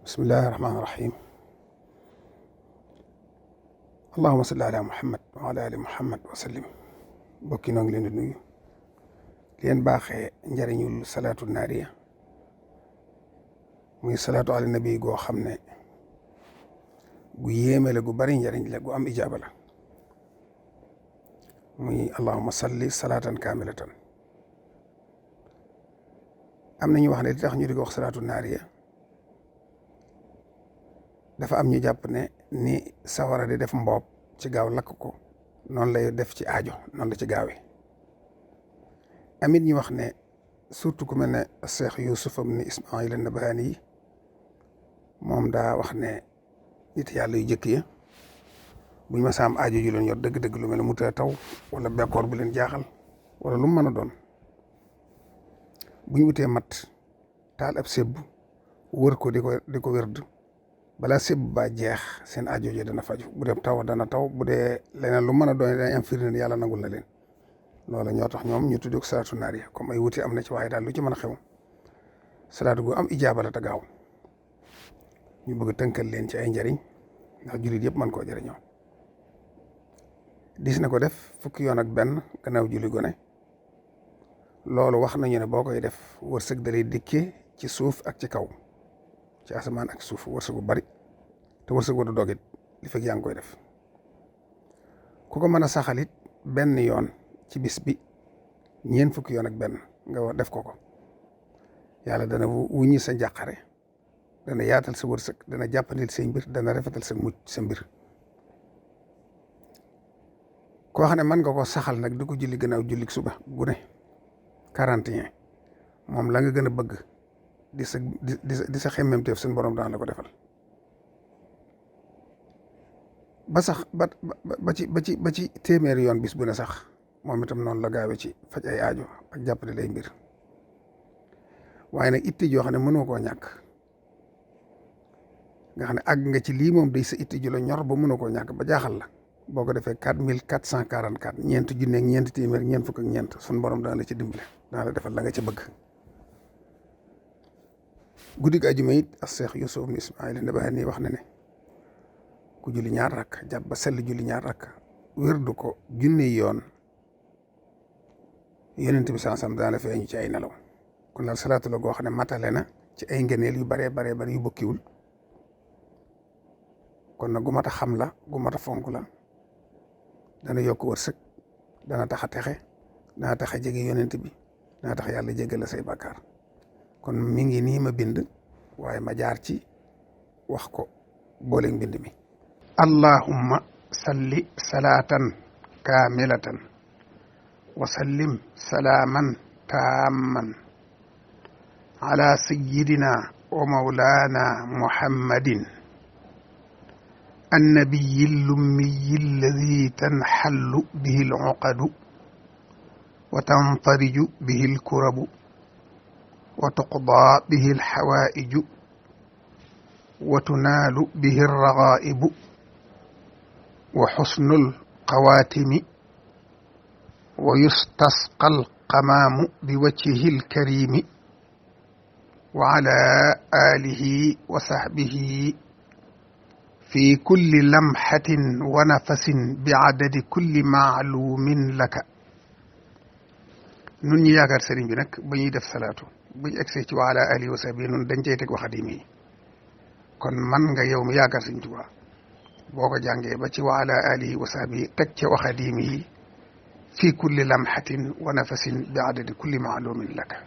bismillahi rahmaani rahim allahuma salli ala muhammad wa ala ali muhammad wa sallim bokki noo ngi leen di nuyu leen baaxee njëriñul salaatu naariya muy salaatu ala nabi goo xam ne gu yéeme la gu bari njëriñ la gu am ijaaba la muy allahuma salli salaatan kaamilatan am na ñu wax ne li tax ñu di ko wax salaatu naariya dafa am ñu jàpp ne ni sawara di def mboob ci gaaw lakk ko noonu lay def ci aajo noonu la ci gaawee amit ñu wax ne surtout ku mel ne Cheikh Youssouf ibn Ismaïl an-Nabhani yi moom daa wax ne nit yàlla yu jëkk ya buñ ma saam aajo ju leen yor dëgg-dëgg lu mel ne mu taw wala bekkoor bu leen jaaxal wala lu mu mën a doon buñ wutee mat taal ab sébb wër ko di ko wérd balaa sébb ba jeex seen aajo ji dana faju bu dee taw dana taw bu dee leneen lu mën a doon dana am firnde yàlla nangul na leen loola ñoo tax ñoom ñu tudd ko salaatu naariya comme ay wuti am na ci waaye daal lu ci mën a xew salaatu gu am ijaaba la te gaaw ñu bëgg tënkal leen ci ay njariñ ndax jullit yëpp mën koo jëriñoo dis na ko def fukki yoon ak benn gannaaw julli gone loolu wax nañu ne boo koy def wërsëg dalay dikkee ci suuf ak ci kaw ci asamaan ak suuf wërsëg bu bari te wërsëg bu du dogit li fekk yaa ngi koy def ku ko mën a saxalit benn yoon ci bis bi ñeent fukki yoon ak benn nga def ko yàlla dana wuññi sa njàqare dana yaatal sa wërsëg dana jàppandil say mbir dana rafetal sa mucc sa mbir koo xam ne mën nga ko saxal nag di ko julli gannaaw jullik suba gu ne 41 moom la nga gën a bëgg di sa xemmemteef suñu borom daan la ko defal ba sax ba ci téeméeri yoon bis bu ne sax moom itam noonu la gaawe ci faj ay aajo ak jàppale lay mbir waaye nag itti joo xam ne mënoo koo ñàkk nga xam ne àgg nga ci lii moom day sa itti ju la ñor ba mënoo koo ñàkk ba jaaxal la boo ko defee 4444 ñeenti junne ak ñeenti téeméer ñeent fukk ak ñeent suñu borom daan la ci dimbale daan la defal la nga ca bëgg guddig àjjuma it ak Cheikh Youssouf ibn Ismaïl an-Nabhani wax na ne ku julli ñaar rakk jàpp ba sell julli ñaar rakk wérdu ko junne yoon yonent bi sansam daan la feeñu ci ay nelaw kon daal salaatu la goo xam ne matale na ci ay ngëneel yu baree bari yu bokkiwul kon nag gu mat a xam la gu mat a fonk la dana yokk wërsëg dana tax a texe dana tax a jege yonent bi dana tax yàlla jéggal la say bàkkaar kon mi ngi nii ma bind waaye ma jaar ci wax ko booleeg mbind mi allahumma salli salaatan kaamilatan wa sallim salaaman taamman ala sayyidina wa mawlana muhammadin النبي الأمي الذي تنحل به العقد وتنفرج به الكرب وتقضى به الحوائج وتنال به الرغائب وحسن القواتم ويستسقى القمام بوجهه الكريم وعلى آله وصحبه في كل لمحة ونفس بعدد كل معلوم لك nun ñi yaakaar sëriñ bi nag ba ñuy def salaatu bu ñu egsee ci wa ala alihi wa sahbihi nun dañ cey teg wa xadim yi kon man nga yow mi yaakaar sëriñ Tuubaa boo ko jàngee ba ci wa ala alihi wa sahbihi teg ca wa xadim yi fi kulli lamhatin wa nafasin bi adadi kulli maalumin laka